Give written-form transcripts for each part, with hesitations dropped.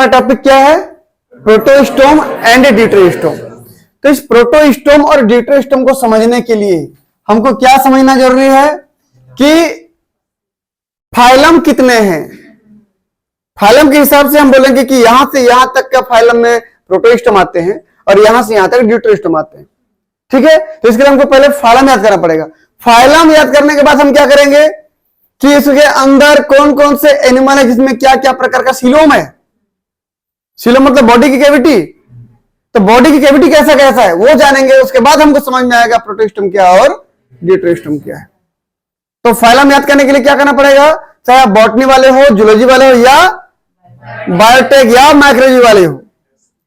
Topic क्या है? Protostome and deuterostome. तो इस प्रोटोस्टोम और ड्यूटेरोस्टोम को समझने के लिए हमको क्या समझना जरूरी है कि फाइलम कितने हैं। फाइलम के हिसाब से हम बोलेंगे कि यहां से यहां तक का फाइलम में प्रोटोस्टोम आते हैं और यहां से यहां तक ड्यूटेरोस्टोम आते हैं। ठीक है, तो इसके लिए हमको पहले फाइलम याद करना पड़ेगा। फाइलम याद करने के बाद हम क्या करेंगे कि इसके अंदर कौन कौन से एनिमल है जिसमें क्या क्या प्रकार का सीलोम है। सीलोम मतलब बॉडी की कैविटी। तो बॉडी की कैविटी कैसा कैसा है वो जानेंगे, उसके बाद हमको समझ में आएगा प्रोटोस्टोम क्या और ड्यूटेरोस्टोम क्या है। तो फाइलम याद करने के लिए क्या करना पड़ेगा, चाहे आप बॉटनी वाले हो, जूलॉजी वाले हो, या बायोटेक या माइक्रोलॉजी वाले हो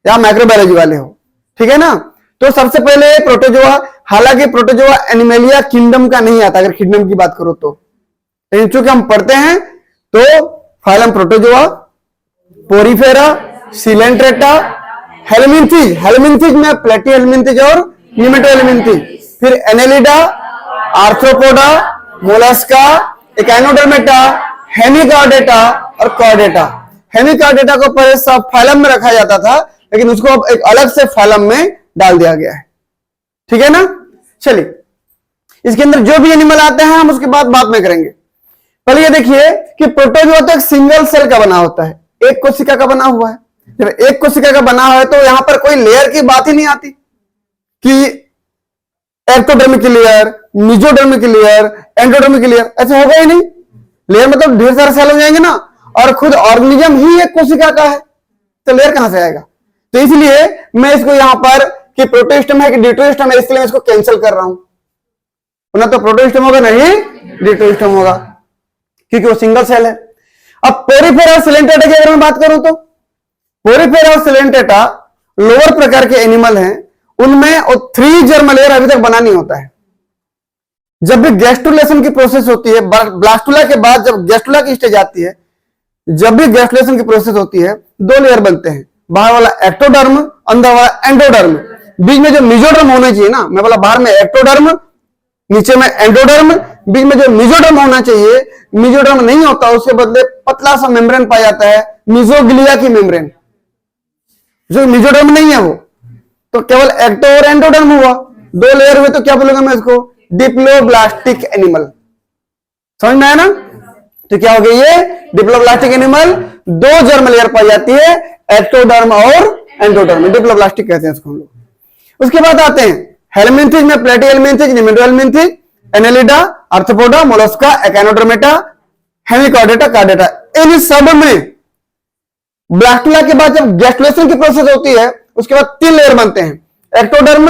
या माइक्रोबायोलॉजी वाले हो। ठीक है ना। तो सबसे पहले प्रोटोजोआ, हालांकि प्रोटोजोआ एनिमेलिया किंगडम का नहीं आता अगर किंगडम की बात करो तो, लेकिन चूंकि हम पढ़ते हैं तो फाइलम प्रोटोजोआ, पोरीफेरा, सिलेंट्रेटा, हेलमिंथेज, हेलमिंथेज में प्लेटीहेलमिंथेज और निमेटोहेलमिंथेज, फिर Annelida, arthropoda, mollusca, echinodermata, Hemichordata और कॉर्डेटा। हेमिकॉर्डेटा को पहले सब फाइलम में रखा जाता था, लेकिन उसको अब एक अलग से फाइलम में डाल दिया गया है। ठीक है ना। चलिए, इसके अंदर जो भी एनिमल आते हैं हम उसके बाद में करेंगे। पहले ये देखिए कि प्रोटोजोआ तो एक सिंगल सेल का बना होता है, एक कोशिका का बना हुआ है। जब एक कोशिका का बना हुआ है तो यहां पर कोई लेयर की बात ही नहीं आती कि एक्टोडर्मिक लेयर, मेसोडर्मिक लेयर, एंडोडर्मिक लेयर, ऐसे होगा ही नहीं। लेयर मतलब ढेर सारे सेल हो जाएंगे ना, और खुद ऑर्गेनिज्म ही एक कोशिका का है, तो लेयर कहां से आएगा। तो इसलिए मैं इसको यहां पर कि प्रोटोस्टोम है कि ड्यूटेरोस्टोम है, इसलिए मैं इसको कैंसिल कर रहा हूं। ना तो प्रोटोस्टोम होगा नहीं ड्यूटेरोस्टोम होगा, क्योंकि वो सिंगल सेल है। अब पोरीफेरा और सिलेंट्रेटा की अगर मैं बात करूं तो पोरीफेरा और सिलेंट्रेटा लोअर प्रकार के एनिमल हैं, उनमें 3 जर्म लेयर अभी तक बना नहीं होता है। जब भी गैस्ट्रुलेशन की प्रोसेस होती है, ब्लास्टुला के बाद जब गैस्ट्रुला की स्टेज आती है, जब भी गैस्ट्रुलेशन की प्रोसेस होती है 2 लेयर बनते हैं, बाहर वाला एक्टोडर्म, अंदर वाला एंडोडर्म। बीच में जो मेसोडर्म होना चाहिए ना, मैं बोला बाहर में एक्टोडर्म, नीचे में एंडोडर्म, बीच में जो मेसोडर्म होना चाहिए, मेसोडर्म नहीं होता, उसके बदले पतला सा मेम्ब्रेन पाया जाता है, मेसोग्लिया की मेम्ब्रेन, जो मेसोडर्म नहीं है वो। तो केवल एक्टो और एंडोडर्म हुआ, 2 लेयर हुए, तो क्या बोलूंगा मैं इसको, डिप्लोब्लास्टिक एनिमल। समझ में आया ना। तो क्या हो गया ये डिप्लोब्लास्टिक एनिमल, 2 जर्म लेयर पाई जाती है, एक्टोडर्म और एंडोडर्म, डिप्लोब्लास्टिक कहते हैं इसको हम लोग। उसके बाद आते हैं हेलमिंथेज में platyhelminthes, nematohelminthes, annelida, arthropoda, mollusca, echinodermata, hemichordata, chordata. इन सब में ब्लास्टुला के बाद जब गैस्ट्रुलेशन की प्रोसेस होती है उसके बाद 3 लेयर बनते हैं, एक्टोडर्म,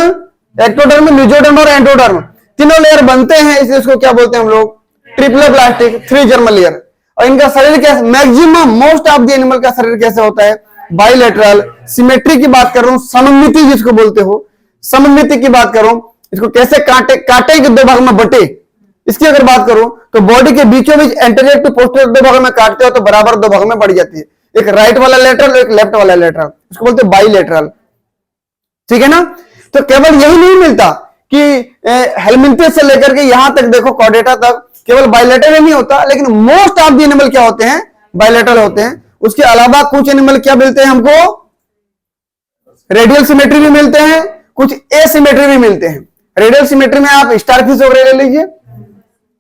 मेसोडर्म और एंडोडर्म, तीनों लेयर बनते हैं, इसलिए इसको क्या बोलते हैं हम लोग, ट्रिप्लोब्लास्टिक, 3 जर्म लेयर। और इनका शरीर कैसे, maximum most of the animal का शरीर कैसे होता है, बाइलेटरल। सिमेट्री की बात कर रहा हूं, सममिति जिसको बोलते हो, सममिति की बात करूं, इसको कैसे काटे के 2 भाग में बटे, इसकी अगर बात करूं तो बॉडी के बीचों बीच एंटीरियर टू पोस्टीरियर 2 भाग में काटते हो तो बराबर 2 भाग में बढ़ जाती है, एक राइट वाला लेटरल, एक लेफ्ट वाला लेटरल, इसको बोलते हैं बाइलेटरल। ठीक है ना। तो केवल यही नहीं मिलता कि हेलमिंथेज से लेकर के यहां तक देखो कॉर्डेटा तक केवल बाइलेटरल नहीं होता, लेकिन मोस्ट ऑफ द एनिमल क्या होते हैं, बाइलेटरल होते हैं। उसके अलावा कुछ एनिमल क्या मिलते हैं हमको, रेडियल सिमेट्री भी मिलते हैं, कुछ एसिमेट्री भी मिलते हैं। रेडियल सिमेट्री में आप स्टारफिश वगैरह ले लीजिए,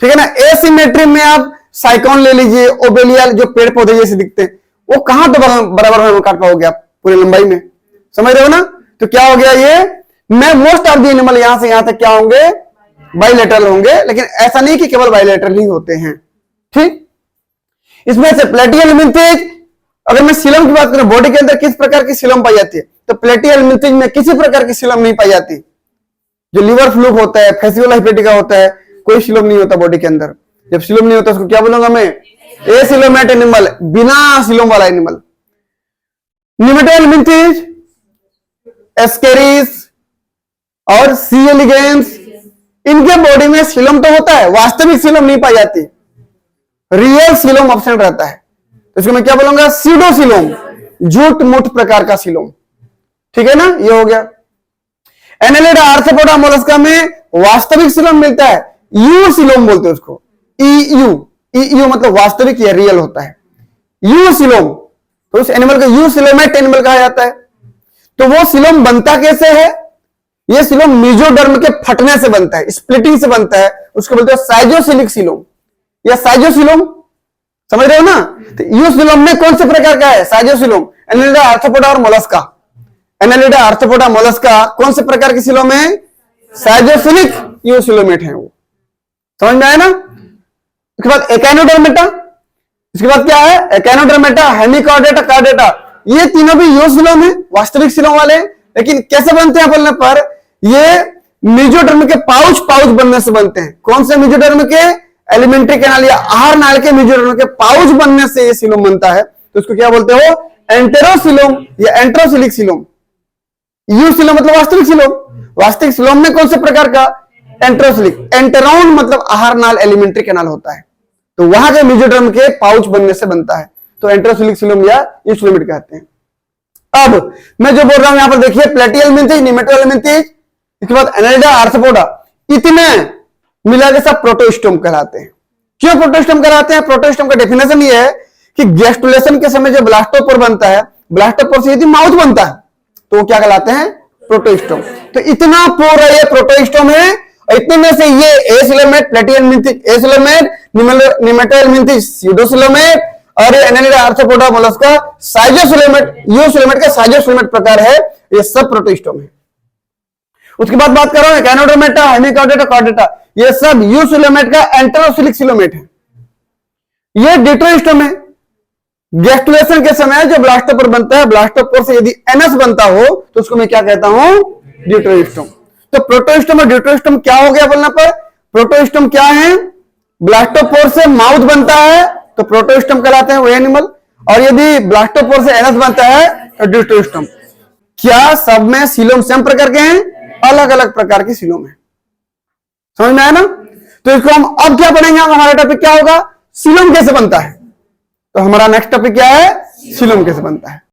ठीक है ना। एसिमेट्री में आप साइकॉन ले लीजिए, ओबेलिया, जो पेड़ पौधे जैसे दिखते हैं, वो कहां तो बराबर में काट पाओगे आप पूरी लंबाई में, समझ रहे हो ना। तो क्या हो गया ये, मैं मोस्ट ऑफ द एनिमल यहां से यहां तक क्या होंगे, बाइलेटरल होंगे, लेकिन ऐसा नहीं कि केवल बाइलेटरल ही होते हैं। ठीक, इसमें से प्लेटीहेलमिंथेज, अगर मैं सीलम की बात करूं, बॉडी के अंदर किस प्रकार की सीलम पाई जाती है, तो प्लेटीहेलमिंथेज में किसी प्रकार की सीलम नहीं पाई जाती। जो लिवर फ्लूक होता है, फेसियोला हिपेटिका होता है, कोई सीलम नहीं होता बॉडी के अंदर। जब सीलम नहीं होता उसको क्या बोलूंगा मैं, एसिलोमेट एनिमल, बिना सीलम वाला एनिमल। निमेटोहेलमिंथेज, एस्केरिस और सी एलिगेंस, इनके बॉडी में सीलम तो होता है, वास्तविक सीलम नहीं पाई जाती, रियल सीलम ऑप्शन रहता है। तो इसको मैं क्या बोलूंगा, सीडोसीलोम, झूठ मूठ प्रकार का सीलोम। ठीक है ना, ये हो गया। एनेलिडा, आर्थ्रोपोडा, मोलस्का में वास्तविक सीलम मिलता है, यू सीलोम बोलते हैं उसको, ईयू मतलब वास्तविक या रियल होता है, यू सीलोम। तो उस एनिमल को यूसिलोमेट एनिमल कहा जाता है। तो वो सिलोम बनता कैसे है? ये सिलोम मेसोडर्म के फटने से बनता है, स्प्लिटिंग से बनता है, उसको बोलते हैं साइजोसिलिक सिलोम या साइजोसिलोम। समझ रहे हो ना? तो यूसिलोम में कौन से प्रकार का है? साइजोसिलोम। एनालिडा, आर्थ्रोपोडा और मोलस्का। एनालिडा, आर्थ्रोपोडा, मोलस्का कौन से प्रकार के सिलोम है? साइजोसिलिक यूसिलोमेट है वो। समझ में आया ना? उसके बाद एकाइनोडर्मेटा, इसके बाद क्या है? एकाइनोडर्मेटा, हेमिकॉर्डेटा, कार्डेटा, ये तीनों भी यूसिलोम है, वास्तविक सिलोम वाले। लेकिन कैसे बनते हैं बोलने पर? ये मेसोडर्म के पाउच बनने से बनते हैं। कौन से मेसोडर्म के? एलिमेंट्री कैनाल या आहार नाल के मेसोडर्म के पाउच बनने से ये सिलोम बनता है। तो इसको क्या बोलते हो? एंटेरोसिलोम या एंट्रोसिलिक सिलोम। यूसिलोम मतलब वास्तविक सिलोम। वास्तविक सिलोम में कौन से प्रकार का? एंट्रोसिलिक। एंटेरोन मतलब आहार नाल, एलिमेंट्री कैनाल होता है, तो वहां के मेसोडर्म के पाउच बनने से बनता है, तो एंट्रोसिलिक सिलोम या यूसिलोमेट कहते हैं। अब मैं जो बोल रहा हूं यहां पर देखिए, प्लेटियल मिंथिज, निमेटोयल मिंथिज, इसके बाद एनालिडा, आर्थ्रोपोडा, इतने मिला के सब प्रोटोस्टोम कहलाते हैं। क्यों प्रोटोस्टोम कहलाते हैं? प्रोटोस्टोम का डेफिनेशन ये है कि गैस्ट्रुलेशन के समय जो ब्लास्टोपोर बनता है, ब्लास्टोपोर से यदि माउथ बनता है तो वो क्या कहलाते हैं? प्रोटोस्टोम। तो इतना पूरा ये प्रोटोस्टोम है, और इतने में से ये एसिलोमेट, प्लेटियल मिंथिज एसिलोमेट, निमेटोयल मिंथिज स्यूडोसिलोमेट, और एनालिडा, आर्थ्रोपोडा, मोलस्का साइजोसिलोमेट, यूसिलोमेट का साइजोसिलोमेट प्रकार है, ये सब प्रोटोस्टोम है। उसके बाद बात कर रहा हूं एकाइनोडर्मेटा, हेमिकॉर्डेटा, कॉर्डेटा, ये सब यूसिलोमेट का एंटेरोसिलिक सिलोमेट है। ये डिट्रोस्टोम है। गैस्ट्रुलेशन के समय जो ब्लास्टोपोर बनता है, ब्लास्टोपोर से यदि एनस बनता हो तो उसको मैं क्या कहता हूं? डिट्रोस्टोम। तो प्रोटोस्टोम और डिट्रोस्टोम क्या हो गया बोलने पर? प्रोटोस्टोम क्या है? ब्लास्टोपोर से माउथ बनता है तो प्रोटोस्टोम कहलाते हैं वो एनिमल, और यदि ब्लास्टोपोर से एनस बनता है तो डिट्रोस्टोम। क्या सब में सिलोम सेम प्रकार के हैं? अलग अलग प्रकार के सिलोम है। समझ में आया ना? तो इसको हम अब क्या पढ़ेंगे? हमारा टॉपिक क्या होगा? सिलोम कैसे बनता है। तो हमारा नेक्स्ट टॉपिक क्या है? सिलोम कैसे बनता है।